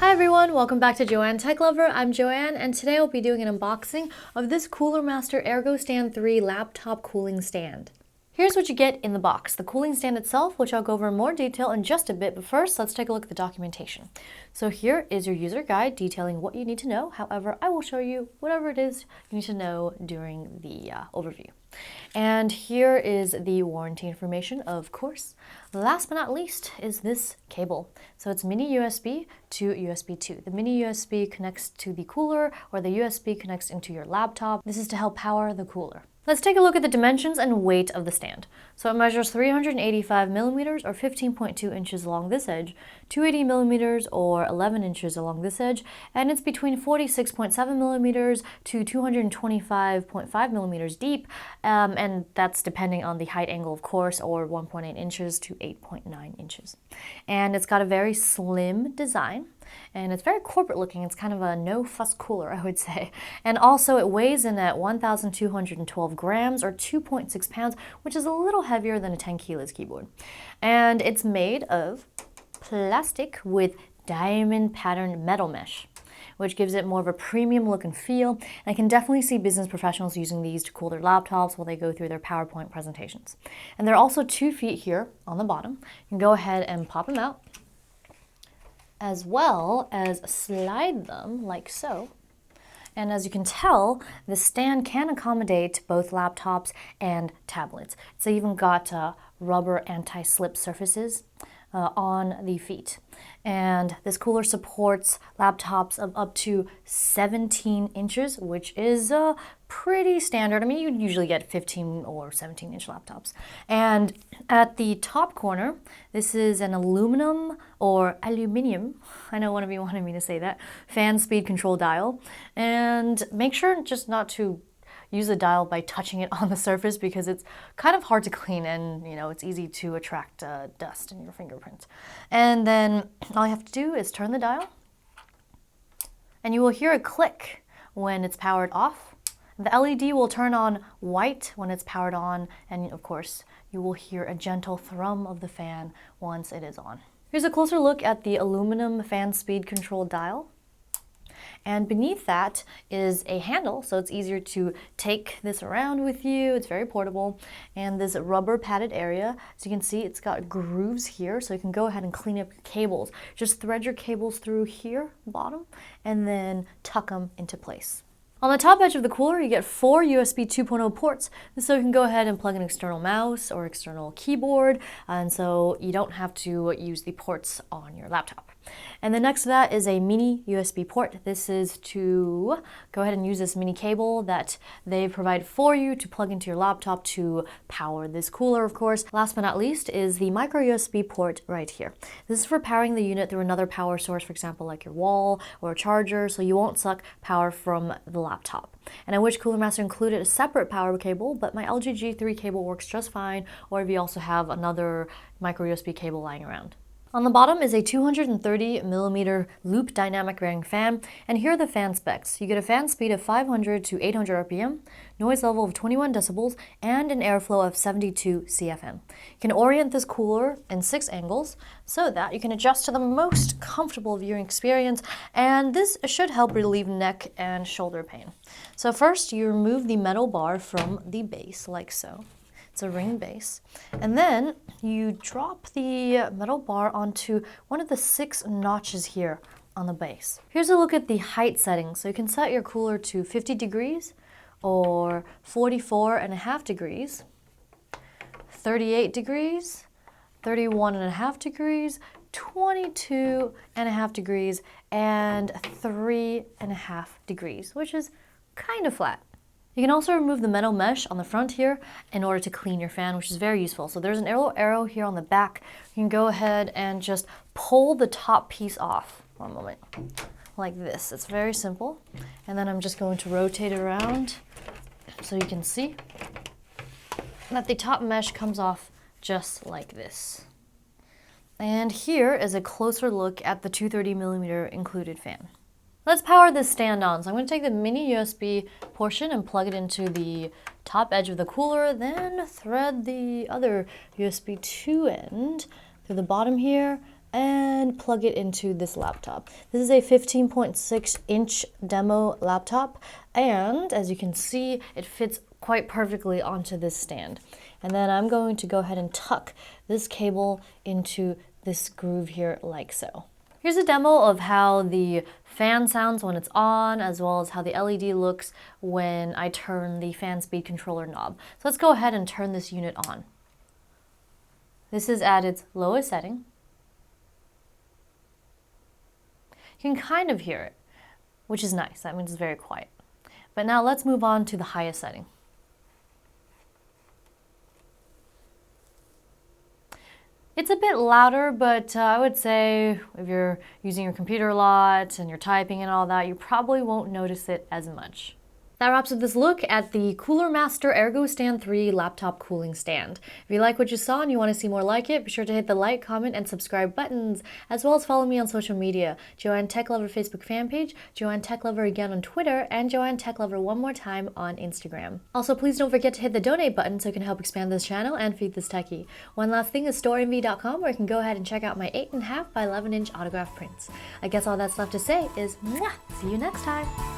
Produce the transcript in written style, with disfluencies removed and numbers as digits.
Hi everyone, welcome back to JoanneTechLover. I'm Joanne, and today I'll be doing an unboxing of this Cooler Master Ergostand 3 laptop cooling stand. Here's what you get in the box: the cooling stand itself, which I'll go over in more detail in just a bit, but first let's take a look at the documentation. So here is your user guide detailing what you need to know. However, I will show you whatever it is you need to know during the overview. And here is the warranty information, of course. Last but not least is this cable. So it's mini USB to USB 2. The mini USB connects to the cooler, or the USB connects into your laptop. This is to help power the cooler. Let's take a look at the dimensions and weight of the stand. So it measures 385 millimeters or 15.2 inches along this edge, 280 millimeters or 11 inches along this edge, and it's between 46.7 millimeters to 225.5 millimeters deep, and that's depending on the height angle, of course, or 1.8 inches to 8.9 inches. And it's got a very slim design. And it's very corporate looking. It's kind of a no-fuss cooler, I would say. And also it weighs in at 1,212 grams or 2.6 pounds, which is a little heavier than a 10 kilos keyboard. And it's made of plastic with diamond patterned metal mesh, which gives it more of a premium look and feel. And I can definitely see business professionals using these to cool their laptops while they go through their PowerPoint presentations. And there are also 2 feet here on the bottom. You can go ahead and pop them out, as well as slide them like so. And as you can tell, the stand can accommodate both laptops and tablets. It's even got rubber anti-slip surfaces on the feet. And this cooler supports laptops of up to 17 inches, which is pretty standard. I mean, you usually get 15 or 17-inch laptops. And at the top corner, this is an aluminum, I know one of you wanted me to say that, fan speed control dial. And make sure just not to use the dial by touching it on the surface, because it's kind of hard to clean, and it's easy to attract dust in your fingerprints. And then all you have to do is turn the dial, and you will hear a click when it's powered off. The LED will turn on white when it's powered on, and of course you will hear a gentle thrum of the fan once it is on. Here's a closer look at the aluminum fan speed control dial. And beneath that is a handle, so it's easier to take this around with you. It's very portable. And this rubber padded area, as you can see, it's got grooves here, so you can go ahead and clean up your cables. Just thread your cables through here, bottom, and then tuck them into place. On the top edge of the cooler, you get 4 USB 2.0 ports, so you can go ahead and plug an external mouse or external keyboard, and so you don't have to use the ports on your laptop. And then next to that is a mini USB port. This is to go ahead and use this mini cable that they provide for you to plug into your laptop to power this cooler, of course. Last but not least is the micro USB port right here. This is for powering the unit through another power source, for example, like your wall or a charger, so you won't suck power from the laptop. And I wish Cooler Master included a separate power cable, but my LG G3 cable works just fine, or if you also have another micro USB cable lying around. On the bottom is a 230 millimeter loop dynamic bearing fan, and here are the fan specs. You get a fan speed of 500 to 800 RPM, noise level of 21 decibels, and an airflow of 72 CFM. You can orient this cooler in 6 angles so that you can adjust to the most comfortable viewing experience, and this should help relieve neck and shoulder pain. So first, you remove the metal bar from the base like so. It's a ring base. And then you drop the metal bar onto one of the 6 notches here on the base. Here's a look at the height settings. So you can set your cooler to 50 degrees or 44.5 degrees, 38 degrees, 31.5 degrees, 22.5 degrees, and 3.5 degrees, which is kind of flat. You can also remove the metal mesh on the front here in order to clean your fan, which is very useful. So there's an arrow here on the back. You can go ahead and just pull the top piece off. One moment. Like this. It's very simple. And then I'm just going to rotate it around so you can see that the top mesh comes off just like this. And here is a closer look at the 230 millimeter included fan. Let's power this stand on. So I'm going to take the mini USB portion and plug it into the top edge of the cooler, then thread the other USB 2 end through the bottom here, and plug it into this laptop. This is a 15.6-inch demo laptop, and as you can see, it fits quite perfectly onto this stand. And then I'm going to go ahead and tuck this cable into this groove here like so. Here's a demo of how the fan sounds when it's on, as well as how the LED looks when I turn the fan speed controller knob. So let's go ahead and turn this unit on. This is at its lowest setting. You can kind of hear it, which is nice. That means it's very quiet. But now let's move on to the highest setting. It's a bit louder, but I would say if you're using your computer a lot and you're typing and all that, you probably won't notice it as much. That wraps up this look at the Cooler Master Ergostand 3 laptop cooling stand. If you like what you saw and you want to see more like it, be sure to hit the like, comment, and subscribe buttons, as well as follow me on social media. JoanneTechLover Facebook fan page, JoanneTechLover again on Twitter, and JoanneTechLover one more time on Instagram. Also, please don't forget to hit the donate button so you can help expand this channel and feed this techie. One last thing is storeenvy.com, where you can go ahead and check out my 8.5 by 11-inch autograph prints. I guess all that's left to say is, mwah! See you next time!